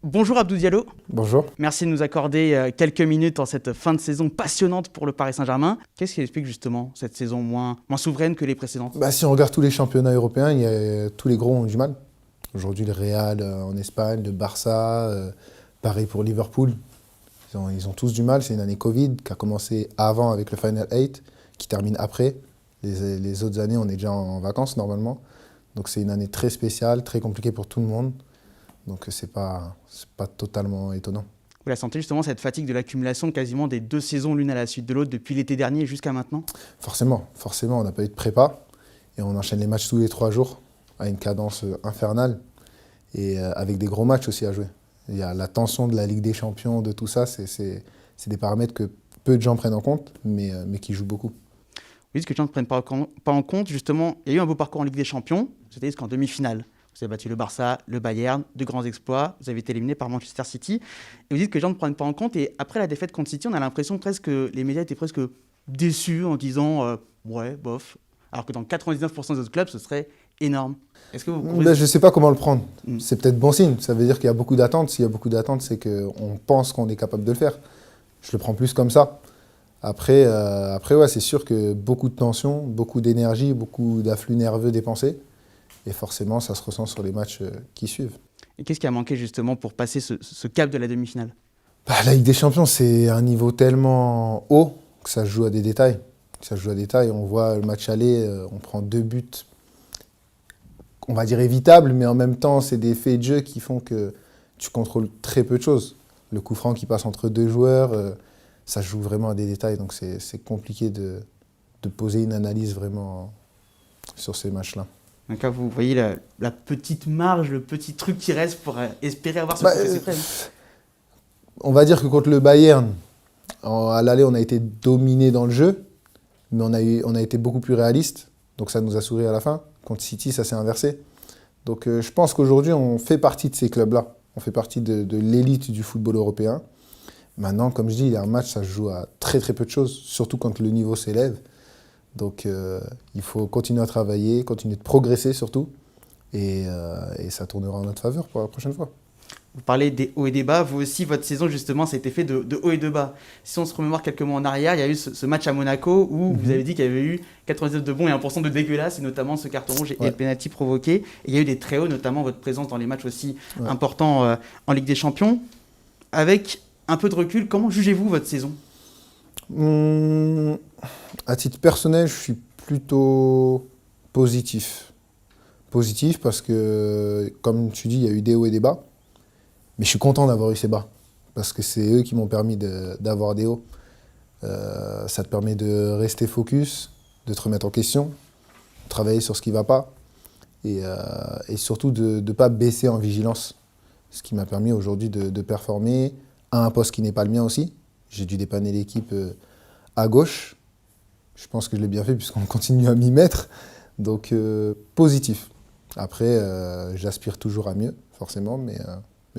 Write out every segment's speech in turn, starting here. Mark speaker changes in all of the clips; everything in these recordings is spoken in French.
Speaker 1: Bonjour Abdou Diallo,
Speaker 2: Bonjour.
Speaker 1: merci de nous accorder quelques minutes en cette fin de saison passionnante pour le Paris Saint-Germain. Qu'est-ce qui explique justement cette saison moins souveraine que les précédentes?
Speaker 2: Si on regarde tous les championnats européens, tous les gros ont du mal. Aujourd'hui, le Real en Espagne, le Barça, pareil pour Liverpool. Ils ont tous du mal. C'est une année Covid qui a commencé avant avec le Final 8, qui termine après. Les autres années, on est déjà en vacances normalement. Donc c'est une année très spéciale, très compliquée pour tout le monde. Donc c'est pas totalement étonnant.
Speaker 1: Vous la sentez justement cette fatigue de l'accumulation quasiment des 2 saisons l'une à la suite de l'autre depuis l'été dernier jusqu'à maintenant?
Speaker 2: Forcément, on n'a pas eu de prépa et on enchaîne les matchs tous les 3 jours à une cadence infernale et avec des gros matchs aussi à jouer. Il y a la tension de la Ligue des Champions, de tout ça, c'est des paramètres que peu de gens prennent en compte, mais qui jouent beaucoup.
Speaker 1: Vous dites que les gens ne prennent pas en compte, justement, il y a eu un beau parcours en Ligue des Champions, c'était jusqu'en demi-finale. Vous avez battu le Barça, le Bayern, de grands exploits, vous avez été éliminé par Manchester City. Et vous dites que les gens ne prennent pas en compte, et après la défaite contre City, on a l'impression presque que les médias étaient presque déçus en disant ouais, bof. Alors que dans 99% des autres clubs, ce serait énorme. Est-ce que vous
Speaker 2: Je ne sais pas comment le prendre.
Speaker 1: Mm.
Speaker 2: C'est peut-être bon signe. Ça veut dire qu'il y a beaucoup d'attentes. S'il y a beaucoup d'attentes, c'est qu'on pense qu'on est capable de le faire. Je le prends plus comme ça. Après ouais, c'est sûr que beaucoup de tension, beaucoup d'énergie, beaucoup d'afflux nerveux dépensés. Et forcément, ça se ressent sur les matchs qui suivent.
Speaker 1: Et qu'est-ce qui a manqué justement pour passer ce cap de la demi-finale?
Speaker 2: La Ligue des Champions, c'est un niveau tellement haut que ça se joue à des détails. Ça se joue à des détails. On voit le match aller, on prend 2 buts, on va dire évitables, mais en même temps, c'est des faits de jeu qui font que tu contrôles très peu de choses. Le coup franc qui passe entre 2 joueurs, ça se joue vraiment à des détails. Donc c'est compliqué de poser une analyse vraiment sur ces matchs-là.
Speaker 1: Donc là, vous voyez la petite marge, le petit truc qui reste pour espérer avoir ce trophée suprême.
Speaker 2: On va dire que contre le Bayern, à l'aller, on a été dominé dans le jeu, mais on a été beaucoup plus réaliste. Donc ça nous a souri à la fin. Contre City, ça s'est inversé. Donc je pense qu'aujourd'hui, on fait partie de ces clubs-là. On fait partie de l'élite du football européen. Maintenant, comme je dis, il y a un match, ça se joue à très très peu de choses, surtout quand le niveau s'élève. Donc il faut continuer à travailler, continuer de progresser surtout. Et ça tournera en notre faveur pour la prochaine fois.
Speaker 1: Vous parlez des hauts et des bas. Vous aussi, votre saison, justement, ça a été fait de hauts et de bas. Si on se remémore quelques mois en arrière, il y a eu ce match à Monaco où vous avez dit qu'il y avait eu 99 de bons et 1% de dégueulasse, et notamment ce carton rouge et le penalty provoqué. Et il y a eu des très hauts, notamment votre présence dans les matchs aussi importants en Ligue des Champions. Avec un peu de recul, comment jugez-vous votre saison?
Speaker 2: À titre personnel, je suis plutôt positif. Positif parce que, comme tu dis, il y a eu des hauts et des bas. Mais je suis content d'avoir eu ces bas. Parce que c'est eux qui m'ont permis d'avoir des hauts. Ça te permet de rester focus, de te remettre en question, de travailler sur ce qui ne va pas. Et surtout de ne pas baisser en vigilance. Ce qui m'a permis aujourd'hui de performer à un poste qui n'est pas le mien aussi. J'ai dû dépanner l'équipe à gauche. Je pense que je l'ai bien fait puisqu'on continue à m'y mettre. Donc positif. Après, j'aspire toujours à mieux, forcément, mais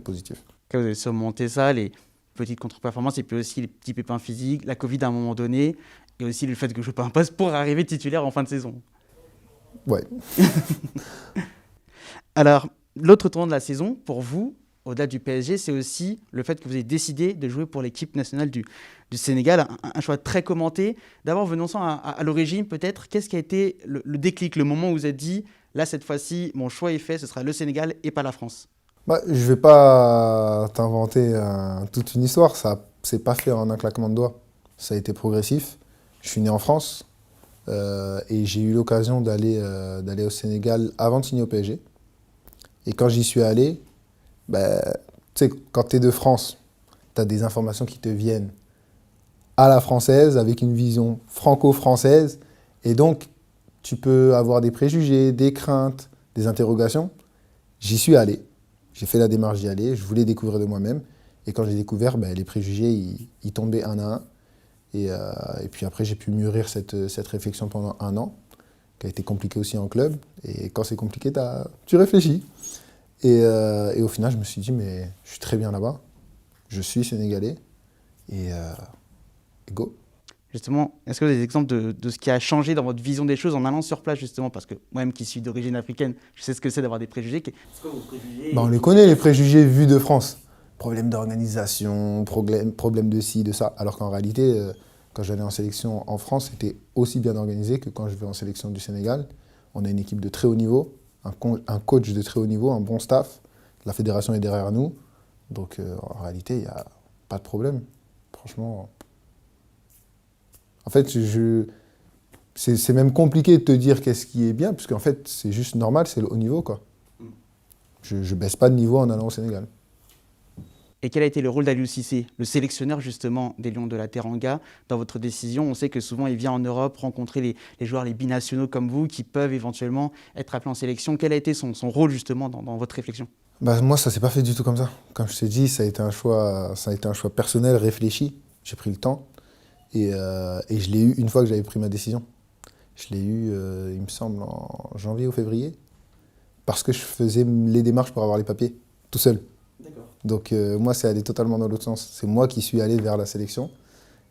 Speaker 2: positif.
Speaker 1: Vous avez surmonté ça, les petites contre-performances, et puis aussi les petits pépins physiques, la Covid à un moment donné, et aussi le fait que je joue pas un poste pour arriver titulaire en fin de saison.
Speaker 2: Ouais.
Speaker 1: Alors, l'autre tournant de la saison, pour vous, au-delà du PSG, c'est aussi le fait que vous ayez décidé de jouer pour l'équipe nationale du Sénégal, un choix très commenté. D'abord, venons-en à l'origine, peut-être. Qu'est-ce qui a été le déclic, le moment où vous vous êtes dit, là, cette fois-ci, mon choix est fait, ce sera le Sénégal et pas la France?
Speaker 2: Je ne vais pas t'inventer toute une histoire. Ça s'est pas fait en un claquement de doigts. Ça a été progressif. Je suis né en France et j'ai eu l'occasion d'aller au Sénégal avant de signer au PSG. Et quand j'y suis allé, tu sais, quand tu es de France, tu as des informations qui te viennent à la française, avec une vision franco-française. Et donc, tu peux avoir des préjugés, des craintes, des interrogations. J'y suis allé. J'ai fait la démarche d'y aller. Je voulais découvrir de moi-même. Et quand j'ai découvert, les préjugés, ils tombaient un à un. Et puis après, j'ai pu mûrir cette réflexion pendant un an, qui a été compliqué aussi en club. Et quand c'est compliqué, tu réfléchis. Et au final, je me suis dit, mais je suis très bien là-bas. Je suis sénégalais. Et go.
Speaker 1: Justement, est-ce que vous avez des exemples de ce qui a changé dans votre vision des choses en allant sur place, justement? Parce que moi-même qui suis d'origine africaine, je sais ce que c'est d'avoir des préjugés. C'est quoi vos préjugés?
Speaker 2: On les connaît, les préjugés vus de France. problème d'organisation, problème de ci, de ça. Alors qu'en réalité, quand j'allais en sélection en France, c'était aussi bien organisé que quand je vais en sélection du Sénégal. On a une équipe de très haut niveau, un coach de très haut niveau, un bon staff. La fédération est derrière nous. Donc en réalité, il n'y a pas de problème. Franchement. En fait, c'est même compliqué de te dire qu'est-ce qui est bien, puisqu'en fait, c'est juste normal, c'est le haut niveau, quoi. Je ne baisse pas de niveau en allant au Sénégal.
Speaker 1: Et quel a été le rôle d'Aliou Cissé, le sélectionneur justement des Lions de la Teranga, dans votre décision? On sait que souvent il vient en Europe rencontrer les joueurs, les binationaux comme vous, qui peuvent éventuellement être appelés en sélection. Quel a été son rôle justement dans votre réflexion?
Speaker 2: Moi, ça ne s'est pas fait du tout comme ça. Comme je t'ai dit, ça a été un choix personnel, réfléchi. J'ai pris le temps. Et je l'ai eu une fois que j'avais pris ma décision. Je l'ai eu, il me semble, en janvier ou février. Parce que je faisais les démarches pour avoir les papiers, tout seul. Donc moi, c'est allé totalement dans l'autre sens. C'est moi qui suis allé vers la sélection.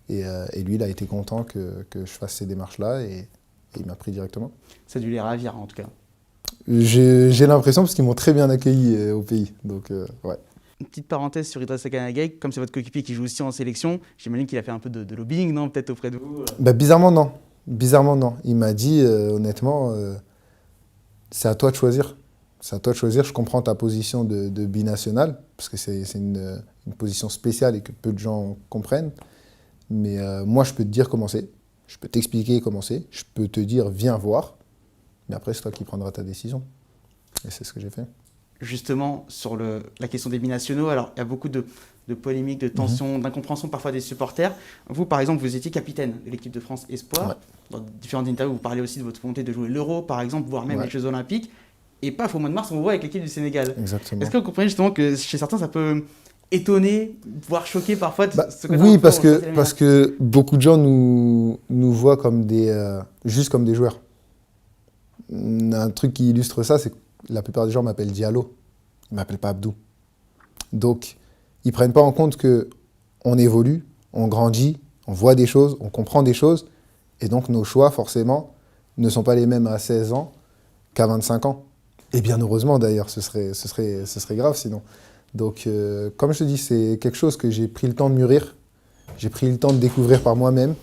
Speaker 2: Et lui, il a été content que je fasse ces démarches-là. Et il m'a pris directement.
Speaker 1: Ça a dû les ravir, en tout cas.
Speaker 2: J'ai l'impression, parce qu'ils m'ont très bien accueilli au pays. Donc, ouais.
Speaker 1: Une petite parenthèse sur Idrissa Gana Gueye, comme c'est votre coéquipier qui joue aussi en sélection, j'imagine qu'il a fait un peu de lobbying, non, peut-être auprès de vous?
Speaker 2: Bizarrement, non. Bizarrement, non. Il m'a dit, honnêtement, c'est à toi de choisir. C'est à toi de choisir. Je comprends ta position de binational, parce que c'est une position spéciale et que peu de gens comprennent. Mais moi, je peux te dire comment c'est. Je peux t'expliquer comment c'est. Je peux te dire, viens voir. Mais après, c'est toi qui prendras ta décision. Et c'est ce que j'ai fait.
Speaker 1: Justement, sur la question des binationaux, alors il y a beaucoup de polémiques, de tensions, d'incompréhension parfois des supporters. Vous, par exemple, vous étiez capitaine de l'équipe de France Espoir. Ouais. Dans différentes interviews, vous parlez aussi de votre volonté de jouer l'Euro, par exemple, voire même les Jeux Olympiques. Et paf, au mois de mars, on vous voit avec l'équipe du Sénégal.
Speaker 2: Exactement.
Speaker 1: Est-ce que vous comprenez justement que chez certains, ça peut étonner, voire choquer parfois ce côté?
Speaker 2: Oui, parce que beaucoup de gens nous voient comme juste comme des joueurs. Un truc qui illustre ça, c'est que la plupart des gens m'appellent Diallo. Ils ne m'appellent pas Abdou. Donc, ils ne prennent pas en compte qu'on évolue, on grandit, on voit des choses, on comprend des choses. Et donc, nos choix, forcément, ne sont pas les mêmes à 16 ans qu'à 25 ans. Et bien heureusement, d'ailleurs, ce serait grave sinon. Donc, comme je te dis, c'est quelque chose que j'ai pris le temps de mûrir. J'ai pris le temps de découvrir par moi-même.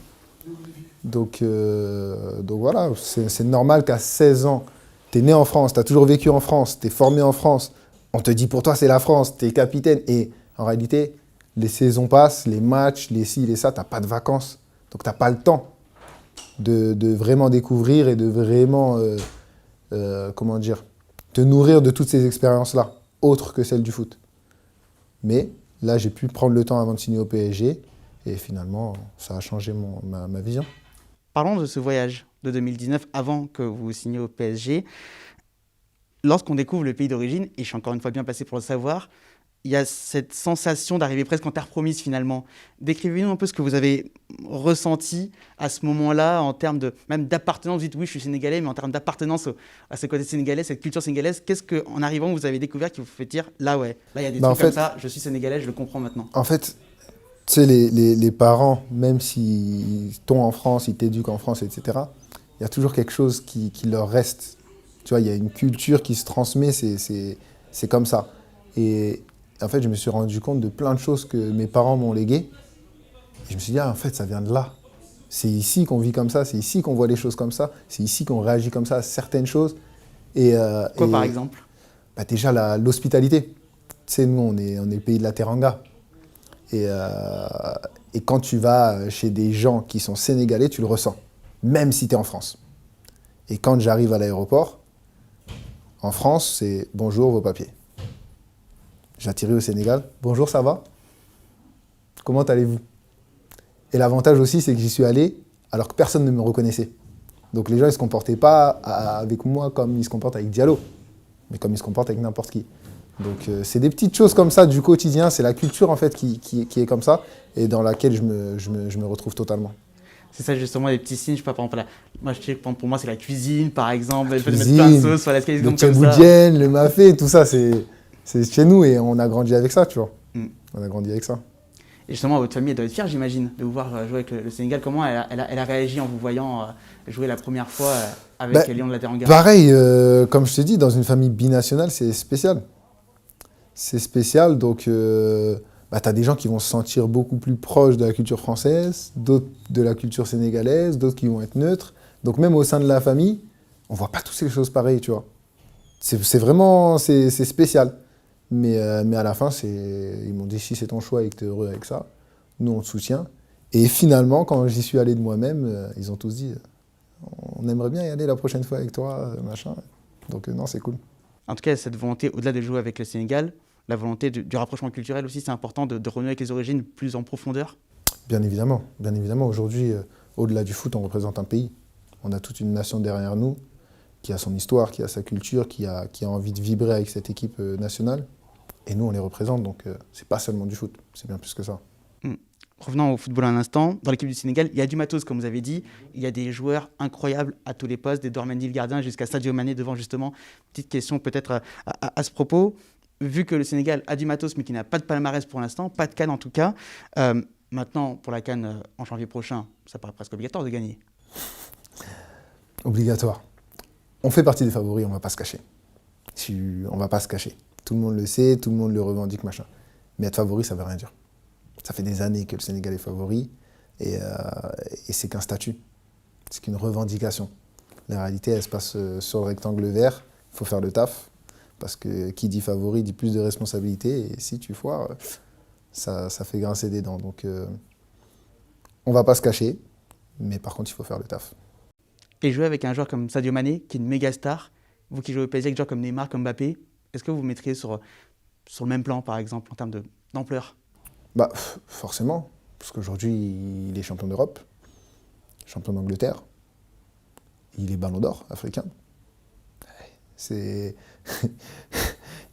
Speaker 2: Donc voilà, c'est normal qu'à 16 ans, tu es né en France, tu as toujours vécu en France, tu es formé en France. On te dit pour toi, c'est la France, tu es capitaine. Et en réalité, les saisons passent, les matchs, les ci, les ça, tu n'as pas de vacances. Donc tu n'as pas le temps de vraiment découvrir et de vraiment, te nourrir de toutes ces expériences-là, autres que celles du foot. Mais là, j'ai pu prendre le temps avant de signer au PSG. Et finalement, ça a changé ma vision.
Speaker 1: Parlons de ce voyage de 2019 avant que vous signiez au PSG. Lorsqu'on découvre le pays d'origine, et je suis encore une fois bien placé pour le savoir, il y a cette sensation d'arriver presque en terre promise finalement. Décrivez-nous un peu ce que vous avez ressenti à ce moment-là en termes même d'appartenance. Vous dites oui, je suis sénégalais, mais en termes d'appartenance à ce côté sénégalais, cette culture sénégalaise, qu'est-ce qu'en arrivant vous avez découvert qui vous fait dire là il y a des trucs comme ça, je suis sénégalais, je le comprends maintenant.
Speaker 2: En fait, tu sais, les parents, même s'ils t'ont en France, ils t'éduquent en France, etc., il y a toujours quelque chose qui leur reste. Tu vois, il y a une culture qui se transmet, c'est comme ça. Et en fait, je me suis rendu compte de plein de choses que mes parents m'ont léguées. Et je me suis dit, en fait, ça vient de là. C'est ici qu'on vit comme ça, c'est ici qu'on voit les choses comme ça, c'est ici qu'on réagit comme ça à certaines choses.
Speaker 1: Quoi, par exemple?
Speaker 2: Déjà, l'hospitalité. Tu sais, nous, on est le pays de la Teranga. Et quand tu vas chez des gens qui sont sénégalais, tu le ressens, même si tu es en France. Et quand j'arrive à l'aéroport, en France, c'est « bonjour, vos papiers ». J'atterris au Sénégal, « bonjour, ça va? Comment allez-vous » Et l'avantage aussi, c'est que j'y suis allé alors que personne ne me reconnaissait. Donc les gens, ils ne se comportaient pas avec moi comme ils se comportent avec Diallo, mais comme ils se comportent avec n'importe qui. Donc c'est des petites choses comme ça du quotidien, c'est la culture en fait qui est comme ça et dans laquelle je me retrouve totalement.
Speaker 1: C'est ça justement les petits signes, je sais pas, par exemple, moi je sais que pour moi c'est la cuisine par exemple, je peux mettre plein de sauces sur la scale comme ça. Le
Speaker 2: tchaboudienne, le mafé, tout ça c'est chez nous et on a grandi avec ça, tu vois. On a grandi avec ça.
Speaker 1: Et justement votre famille elle doit être fière j'imagine de vous voir jouer avec le Sénégal, comment elle a réagi en vous voyant jouer la première fois avec les Lions de la Teranga?
Speaker 2: Pareil, comme je t'ai dit, dans une famille binationale c'est spécial. C'est spécial, donc bah, tu as des gens qui vont se sentir beaucoup plus proches de la culture française, d'autres de la culture sénégalaise, d'autres qui vont être neutres. Donc même au sein de la famille, on voit pas toutes ces choses pareilles, tu vois. C'est vraiment, c'est spécial. Mais à la fin, ils m'ont dit, si c'est ton choix et que tu es heureux avec ça, nous on te soutient. Et finalement, quand j'y suis allé de moi-même, ils ont tous dit, on aimerait bien y aller la prochaine fois avec toi, machin. Donc non, c'est cool.
Speaker 1: En tout cas, cette volonté, au-delà de jouer avec le Sénégal, la volonté du rapprochement culturel aussi, c'est important de renouer avec les origines plus en profondeur.
Speaker 2: Bien évidemment, bien évidemment. Aujourd'hui, au-delà du foot, on représente un pays. On a toute une nation derrière nous qui a son histoire, qui a sa culture, qui a envie de vibrer avec cette équipe nationale. Et nous, on les représente, donc c'est pas seulement du foot, c'est bien plus que ça.
Speaker 1: Revenons au football un instant. Dans l'équipe du Sénégal, il y a du matos, comme vous avez dit. Il y a des joueurs incroyables à tous les postes, d'Edouard Mendy, le gardien, jusqu'à Sadio Mané devant, justement. Petite question peut-être à ce propos. Vu que le Sénégal a du matos, mais qui n'a pas de palmarès pour l'instant, pas de CAN en tout cas, maintenant, pour la CAN en janvier prochain, ça paraît presque obligatoire de gagner.
Speaker 2: Obligatoire. On fait partie des favoris, on va pas se cacher. On va pas se cacher. Tout le monde le sait, tout le monde le revendique, machin. Mais être favori, ça veut rien dire. Ça fait des années que le Sénégal est favori et c'est qu'un statut. C'est qu'une revendication. La réalité, elle se passe sur le rectangle vert. Il faut faire le taf. Parce que qui dit favori dit plus de responsabilités. Et si tu foires, ça fait grincer des dents. Donc, on va pas se cacher. Mais par contre, il faut faire le taf.
Speaker 1: Et jouer avec un joueur comme Sadio Mané, qui est une méga star, vous qui jouez au PSG avec des joueurs comme Neymar, comme Mbappé, est-ce que vous vous mettriez sur le même plan, par exemple, en termes d'ampleur?
Speaker 2: Bah, forcément. Parce qu'aujourd'hui, il est champion d'Europe, champion d'Angleterre. Il est ballon d'or africain. C'est...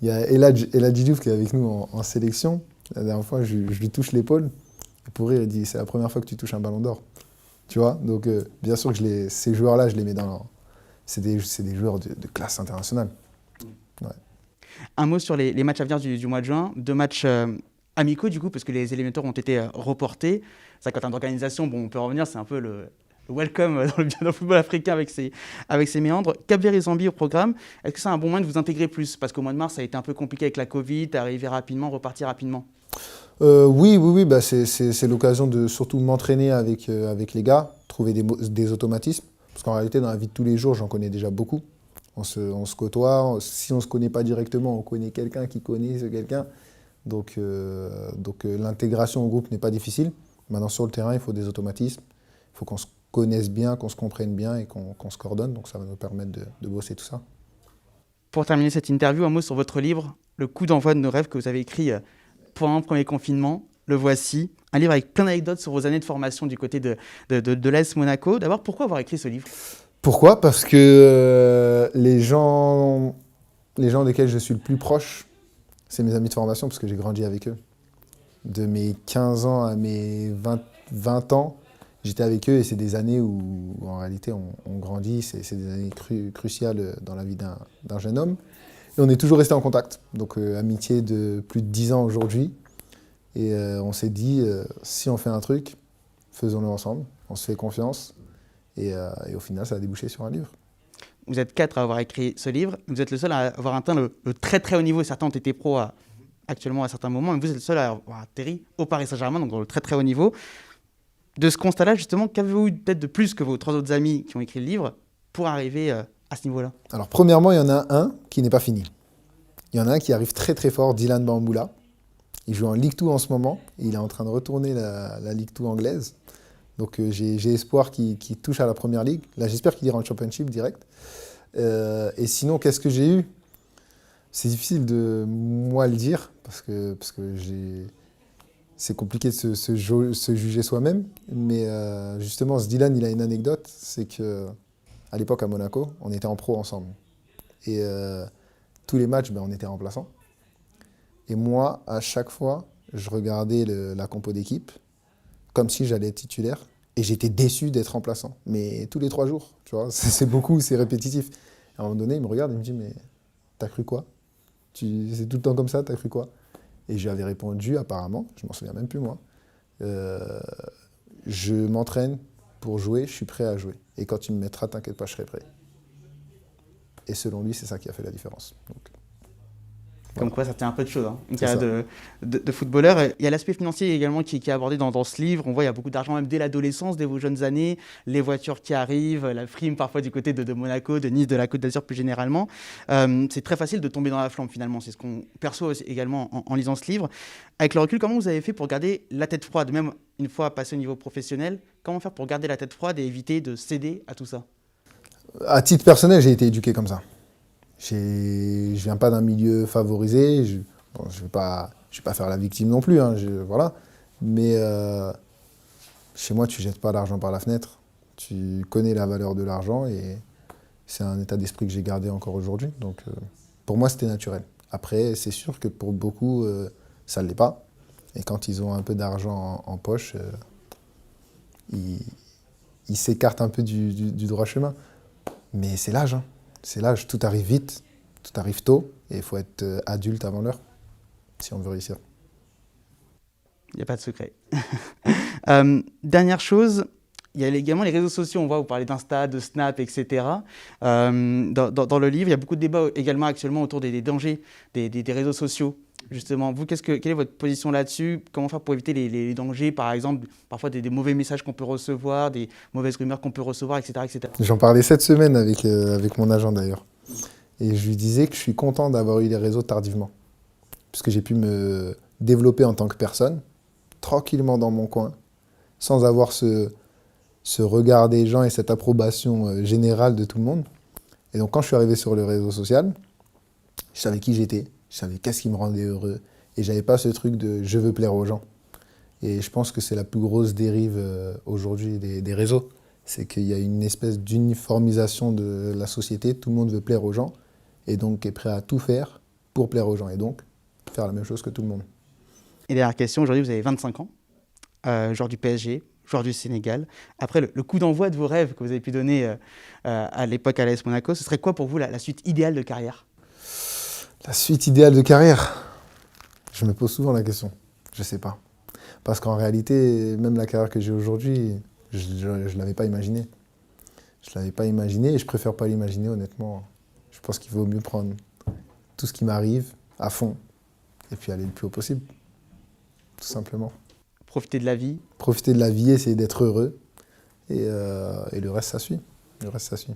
Speaker 2: Il y a Eladji Diouf qui est avec nous en sélection. La dernière fois, je lui touche l'épaule. Et pour rire, il dit, c'est la première fois que tu touches un ballon d'or. Tu vois? Donc, bien sûr que ces joueurs-là, je les mets dans... C'est des joueurs de classe internationale. Ouais.
Speaker 1: Un mot sur les matchs à venir du mois de juin. 2 matchs amicaux, du coup, parce que les éliminatoires ont été reportés. C'est qu'en termes d'organisation, bon, on peut revenir, c'est un peu le welcome dans le football africain avec ses méandres. Cap-Vert et Zambie au programme. Est-ce que c'est un bon moyen de vous intégrer plus? Parce qu'au mois de mars, ça a été un peu compliqué avec la Covid, arriver rapidement, repartir rapidement.
Speaker 2: Oui, bah c'est l'occasion de surtout m'entraîner avec les gars, trouver des automatismes. Parce qu'en réalité, dans la vie de tous les jours, j'en connais déjà beaucoup. On se côtoie. Si on ne se connaît pas directement, on connaît quelqu'un qui connaît ce quelqu'un. Donc l'intégration au groupe n'est pas difficile. Maintenant, sur le terrain, il faut des automatismes. Il faut qu'on se connaisse bien, qu'on se comprenne bien et qu'on se coordonne. Donc ça va nous permettre de bosser tout ça.
Speaker 1: Pour terminer cette interview, un mot sur votre livre, Le coup d'envoi de nos rêves, que vous avez écrit pendant le premier confinement. Le voici. Un livre avec plein d'anecdotes sur vos années de formation du côté de l'AS Monaco. D'abord, pourquoi avoir écrit ce livre?
Speaker 2: Pourquoi? Parce que les gens desquels je suis le plus proche, c'est mes amis de formation, parce que j'ai grandi avec eux. De mes 15 ans à mes 20 ans, j'étais avec eux et c'est des années où, en réalité, on grandit. C'est des années cruciales dans la vie d'un jeune homme. Et on est toujours resté en contact. Donc, amitié de plus de 10 ans aujourd'hui. Et on s'est dit, si on fait un truc, faisons-le ensemble. On se fait confiance. Et au final, ça a débouché sur un livre.
Speaker 1: Vous êtes 4 à avoir écrit ce livre. Vous êtes le seul à avoir atteint le très très haut niveau. Certains ont été pros actuellement à certains moments, mais vous êtes le seul à avoir atterri au Paris Saint-Germain, donc dans le très très haut niveau. De ce constat-là, justement, qu'avez-vous eu peut-être de plus que vos 3 autres amis qui ont écrit le livre pour arriver à ce niveau-là?
Speaker 2: Alors, premièrement, il y en a un qui n'est pas fini. Il y en a un qui arrive très très fort, Dylan Bamboula. Il joue en Ligue 2 en ce moment. Et il est en train de retourner la Ligue 2 anglaise. Donc j'ai espoir qu'il touche à la première ligue. Là, j'espère qu'il ira en Championship direct. Et sinon, qu'est-ce que j'ai eu? C'est difficile de moi le dire, parce que c'est compliqué de se juger soi-même. Mais justement, ce Dylan, il a une anecdote. C'est qu'à l'époque, à Monaco, on était en pro ensemble. Et tous les matchs, on était remplaçants. Et moi, à chaque fois, je regardais la compo d'équipe comme si j'allais être titulaire. Et j'étais déçu d'être remplaçant. Mais tous les 3 jours, tu vois, c'est beaucoup, c'est répétitif. À un moment donné, il me regarde et il me dit, mais t'as cru quoi? C'est tout le temps comme ça, t'as cru quoi? Et je lui avais répondu, apparemment, je m'en souviens même plus moi, je m'entraîne pour jouer, je suis prêt à jouer. Et quand tu me mettras, t'inquiète pas, je serai prêt. Et selon lui, c'est ça qui a fait la différence. Donc...
Speaker 1: Comme
Speaker 2: Voilà.
Speaker 1: quoi, ça tient un peu de choses, hein, une
Speaker 2: C'est
Speaker 1: carrière
Speaker 2: ça.
Speaker 1: de footballeur. Il y a l'aspect financier également qui est abordé dans ce livre. On voit il y a beaucoup d'argent même dès l'adolescence, dès vos jeunes années, les voitures qui arrivent, la prime parfois du côté de Monaco, de Nice, de la Côte d'Azur plus généralement. C'est très facile de tomber dans la flamme finalement. C'est ce qu'on perçoit aussi également en lisant ce livre. Avec le recul, comment vous avez fait pour garder la tête froide, même une fois passé au niveau professionnel? Comment faire pour garder la tête froide et éviter de céder à tout ça?
Speaker 2: À titre personnel, j'ai été éduqué comme ça. Je viens pas d'un milieu favorisé. Bon, je vais pas faire la victime non plus, hein, voilà. Mais chez moi, tu jettes pas l'argent par la fenêtre. Tu connais la valeur de l'argent et c'est un état d'esprit que j'ai gardé encore aujourd'hui. Donc, pour moi, c'était naturel. Après, c'est sûr que pour beaucoup, ça ne l'est pas. Et quand ils ont un peu d'argent en poche, ils s'écartent un peu du droit chemin. Mais c'est l'âge, hein. C'est l'âge. Tout arrive vite, tout arrive tôt. Et il faut être adulte avant l'heure si on veut réussir.
Speaker 1: Il n'y a pas de secret. Dernière chose, il y a également les réseaux sociaux. On voit, vous parlez d'Insta, de Snap, etc. Dans le livre, il y a beaucoup de débats également actuellement autour des dangers des réseaux sociaux. Justement, vous, quelle est votre position là-dessus? Comment faire pour éviter les dangers, par exemple, parfois des mauvais messages qu'on peut recevoir, des mauvaises rumeurs qu'on peut recevoir, etc., etc.
Speaker 2: J'en parlais cette semaine avec mon agent d'ailleurs. Et je lui disais que je suis content d'avoir eu les réseaux tardivement. Puisque j'ai pu me développer en tant que personne, tranquillement dans mon coin, sans avoir ce regard des gens et cette approbation générale de tout le monde. Et donc quand je suis arrivé sur le réseau social, je savais qui j'étais, je savais qu'est-ce qui me rendait heureux. Et j'avais pas ce truc de je veux plaire aux gens. Et je pense que c'est la plus grosse dérive aujourd'hui des réseaux. C'est qu'il y a une espèce d'uniformisation de la société, tout le monde veut plaire aux gens, et donc est prêt à tout faire pour plaire aux gens, et donc faire la même chose que tout le monde.
Speaker 1: Et dernière question, aujourd'hui vous avez 25 ans, joueur du PSG, joueur du Sénégal. Après le coup d'envoi de vos rêves que vous avez pu donner à l'époque à l'AS Monaco, ce serait quoi pour vous la suite idéale de carrière?
Speaker 2: La suite idéale de carrière? Je me pose souvent la question, je sais pas. Parce qu'en réalité, même la carrière que j'ai aujourd'hui, je ne l'avais pas imaginée. Je ne l'avais pas imaginée et je préfère pas l'imaginer honnêtement. Je pense qu'il vaut mieux prendre tout ce qui m'arrive à fond et puis aller le plus haut possible, tout simplement.
Speaker 1: Profiter de la vie.
Speaker 2: Profiter de la vie, essayer d'être heureux et le reste, ça suit. Le reste, ça suit.